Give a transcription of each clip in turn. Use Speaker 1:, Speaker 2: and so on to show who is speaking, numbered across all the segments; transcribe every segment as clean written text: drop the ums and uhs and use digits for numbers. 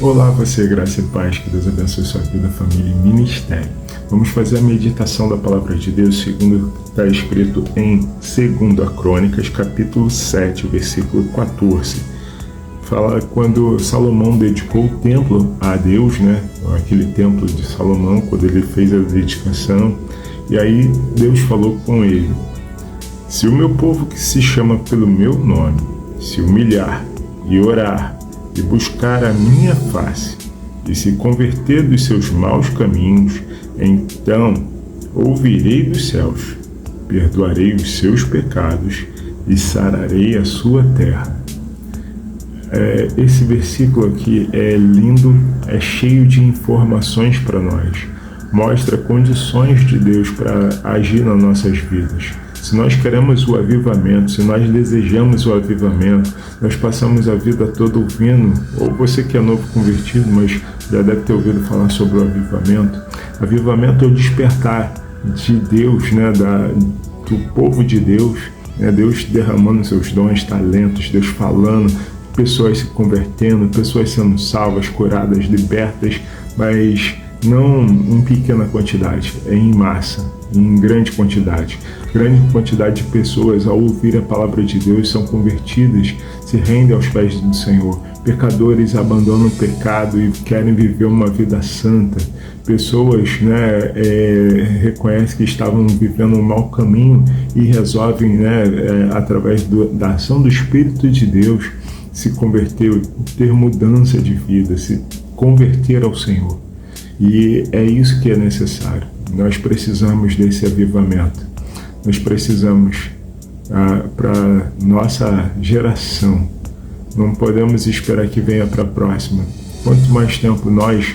Speaker 1: Olá, você, graça e paz, que Deus abençoe sua vida, família e ministério. Vamos fazer a meditação da palavra de Deus, segundo está escrito em 2 Crônicas, capítulo 7, versículo 14. Fala quando Salomão dedicou o templo a Deus, né? Aquele templo de Salomão, quando ele fez a dedicação. E aí Deus falou com ele: se o meu povo que se chama pelo meu nome se humilhar e orar e buscar a minha face e se converter dos seus maus caminhos, então ouvirei dos céus, perdoarei os seus pecados e sararei a sua terra. Esse versículo aqui é lindo, é cheio de informações para nós. Mostra condições de Deus para agir nas nossas vidas. Se nós queremos o avivamento, se nós desejamos o avivamento, nós passamos a vida toda ouvindo, ou você que é novo convertido, mas já deve ter ouvido falar sobre o avivamento. Avivamento é o despertar de Deus, né, do povo de Deus, né, Deus derramando seus dons, talentos, Deus falando, pessoas se convertendo, pessoas sendo salvas, curadas, libertas, mas não em pequena quantidade, é em massa, em grande quantidade. Grande quantidade de pessoas, ao ouvir a palavra de Deus, são convertidas, se rendem aos pés do Senhor. Pecadores abandonam o pecado e querem viver uma vida santa. Pessoas reconhecem que estavam vivendo um mau caminho e resolvem, através da ação do Espírito de Deus, se converter, ter mudança de vida, se converter ao Senhor. E é isso que é necessário. Nós precisamos desse avivamento. Nós precisamos para nossa geração. Não podemos esperar que venha para a próxima. Quanto mais tempo nós,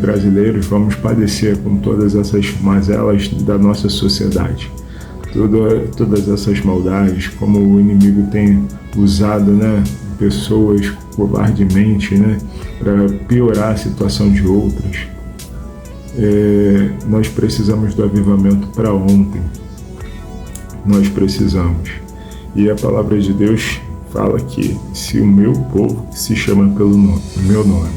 Speaker 1: brasileiros, vamos padecer com todas essas mazelas da nossa sociedade. Todas essas maldades, como o inimigo tem usado, pessoas covardemente, para piorar a situação de outras. Nós precisamos do avivamento para ontem. Nós precisamos. E a palavra de Deus fala que se o meu povo, que se chama pelo meu nome,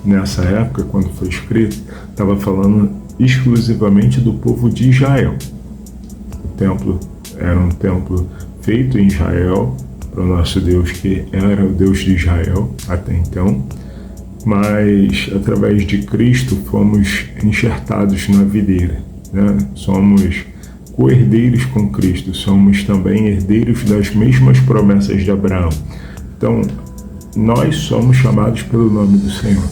Speaker 1: nessa época, quando foi escrito, estava falando exclusivamente do povo de Israel. O templo era um templo feito em Israel, para o nosso Deus, que era o Deus de Israel até então, mas através de Cristo fomos enxertados na videira, Somos co-herdeiros com Cristo, somos também herdeiros das mesmas promessas de Abraão. Então, nós somos chamados pelo nome do Senhor,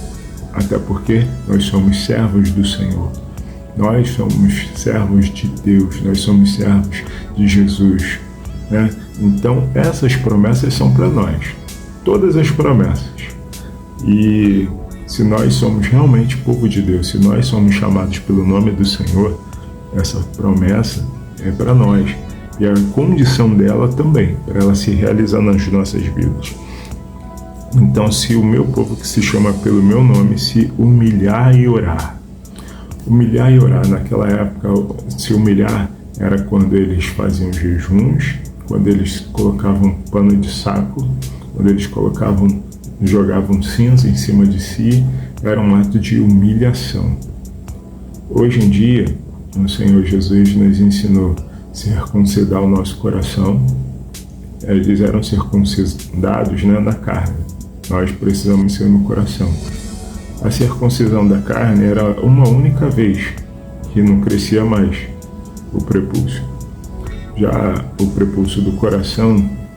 Speaker 1: até porque nós somos servos do Senhor. Nós somos servos de Deus, nós somos servos de Jesus, Então, essas promessas são para nós, todas as promessas. E se nós somos realmente povo de Deus, se nós somos chamados pelo nome do Senhor, essa promessa é para nós. E a condição dela também, para ela se realizar nas nossas vidas. Então, se o meu povo que se chama pelo meu nome se humilhar e orar. Humilhar e orar, naquela época, se humilhar era quando eles faziam jejuns, quando eles colocavam pano de saco, quando eles jogavam cinza em cima de si, era um ato de humilhação. Hoje em dia, o Senhor Jesus nos ensinou a circuncidar o nosso coração. Eles eram circuncidados na carne, nós precisamos ser no coração. A circuncisão da carne era uma única vez, que não crescia mais o prepúcio. Já o prepúcio do coração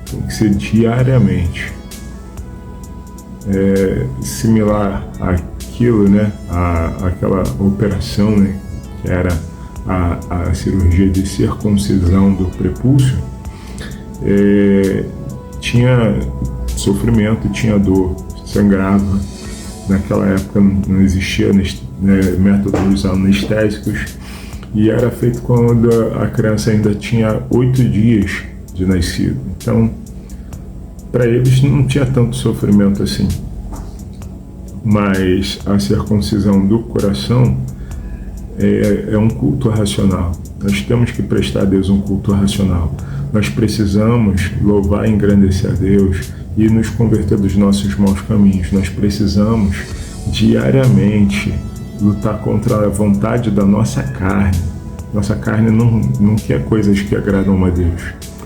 Speaker 1: tem que ser diariamente. Similar àquilo, àquela operação, que era a cirurgia de circuncisão do prepúcio, tinha sofrimento, tinha dor, sangrava. Naquela época não existia métodos anestésicos, e era feito quando a criança ainda tinha 8 dias de nascido. Então, para eles não tinha tanto sofrimento assim. Mas a circuncisão do coração é um culto racional. Nós temos que prestar a Deus um culto racional. Nós precisamos louvar e engrandecer a Deus, e nos converter dos nossos maus caminhos. Nós precisamos diariamente lutar contra a vontade da nossa carne. Nossa carne não quer coisas que agradam a Deus,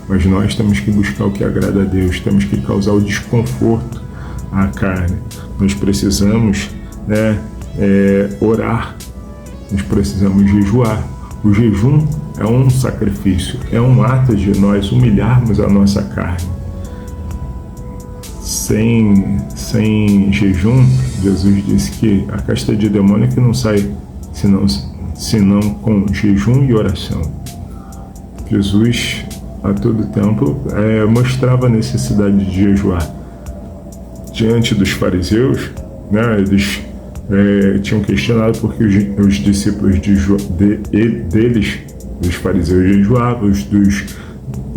Speaker 1: mas nós temos que buscar o que agrada a Deus, temos que causar o desconforto à carne. Nós precisamos orar, nós precisamos jejuar. O jejum é um sacrifício, é um ato de nós humilharmos a nossa carne. Sem jejum, Jesus disse que a casta de demônio que não sai senão com jejum e oração. Jesus, a todo tempo, mostrava a necessidade de jejuar. Diante dos fariseus, eles tinham questionado porque os discípulos deles, dos fariseus, jejuavam, os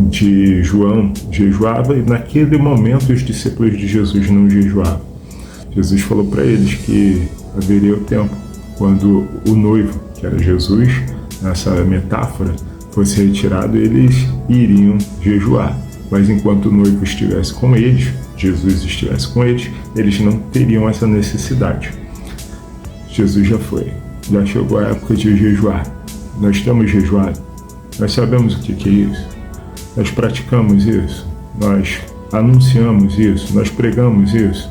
Speaker 1: de João jejuava, e naquele momento os discípulos de Jesus não jejuavam. Jesus falou para eles que haveria o tempo quando o noivo, que era Jesus, nessa metáfora, fosse retirado, eles iriam jejuar. Mas enquanto o noivo estivesse com eles, Jesus estivesse com eles, eles não teriam essa necessidade. Jesus já chegou a época de jejuar. Nós temos jejuado, nós sabemos o que é isso. Nós praticamos isso, nós anunciamos isso, nós pregamos isso.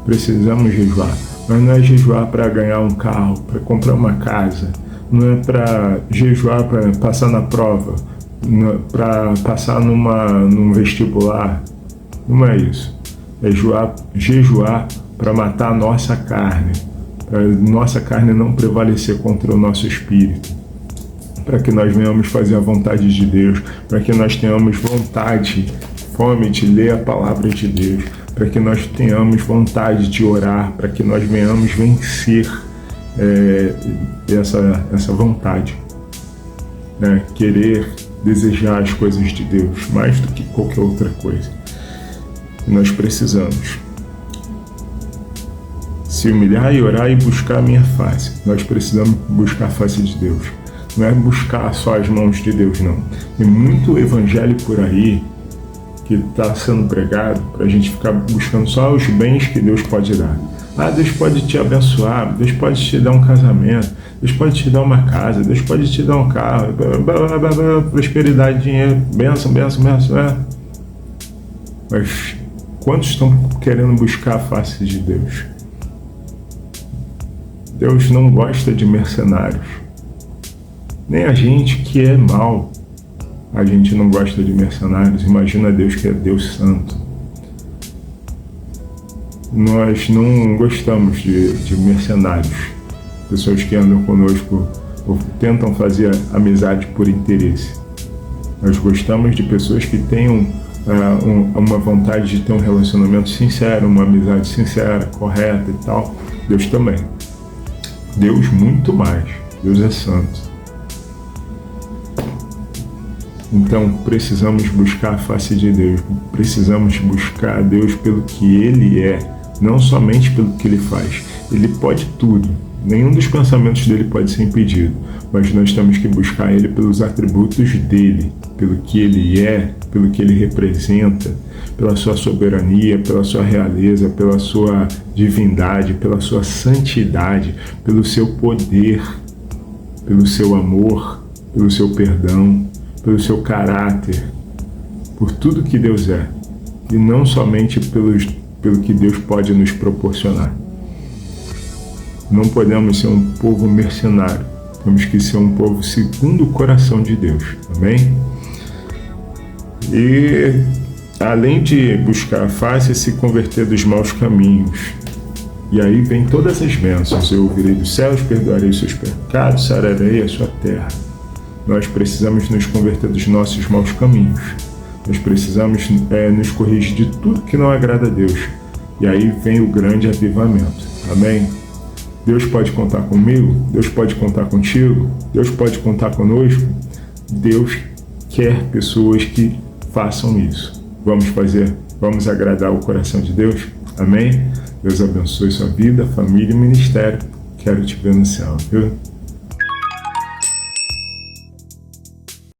Speaker 1: Precisamos jejuar, mas não é jejuar para ganhar um carro, para comprar uma casa, não é para jejuar para passar na prova, para passar num vestibular. Não é isso. É jejuar para matar a nossa carne, para nossa carne não prevalecer contra o nosso espírito, para que nós venhamos fazer a vontade de Deus, para que nós tenhamos vontade, fome de ler a palavra de Deus, para que nós tenhamos vontade de orar, para que nós venhamos vencer essa vontade, querer desejar as coisas de Deus mais do que qualquer outra coisa. E nós precisamos se humilhar e orar e buscar a minha face. Nós precisamos buscar a face de Deus. Não é buscar só as mãos de Deus, não. Tem muito evangelho por aí que está sendo pregado para a gente ficar buscando só os bens que Deus pode dar. Deus pode te abençoar, Deus pode te dar um casamento, Deus pode te dar uma casa, Deus pode te dar um carro, prosperidade, dinheiro, bênção. Mas quantos estão querendo buscar a face de Deus? Deus não gosta de mercenários. Nem a gente que é mau, a gente não gosta de mercenários. Imagina Deus, que é Deus santo. Nós não gostamos de mercenários, pessoas que andam conosco ou tentam fazer amizade por interesse. Nós gostamos de pessoas que tenham uma vontade de ter um relacionamento sincero, uma amizade sincera, correta e tal. Deus também. Deus muito mais. Deus é santo. Então precisamos buscar a face de Deus, precisamos buscar a Deus pelo que Ele é, não somente pelo que Ele faz. Ele pode tudo, nenhum dos pensamentos dele pode ser impedido, mas nós temos que buscar Ele pelos atributos dele, pelo que Ele é, pelo que Ele representa, pela sua soberania, pela sua realeza, pela sua divindade, pela sua santidade, pelo seu poder, pelo seu amor, pelo seu perdão, pelo seu caráter, por tudo que Deus é, e não somente pelo que Deus pode nos proporcionar. Não podemos ser um povo mercenário, temos que ser um povo segundo o coração de Deus, amém? E além de buscar a face, se converter dos maus caminhos. E aí vem todas as bênçãos: eu ouvirei dos céus, perdoarei os seus pecados, sararei a sua terra. Nós precisamos nos converter dos nossos maus caminhos. Nós precisamos nos corrigir de tudo que não agrada a Deus. E aí vem o grande avivamento. Amém? Deus pode contar comigo? Deus pode contar contigo? Deus pode contar conosco? Deus quer pessoas que façam isso. Vamos agradar o coração de Deus? Amém? Deus abençoe sua vida, família e ministério. Quero te ver no céu, viu?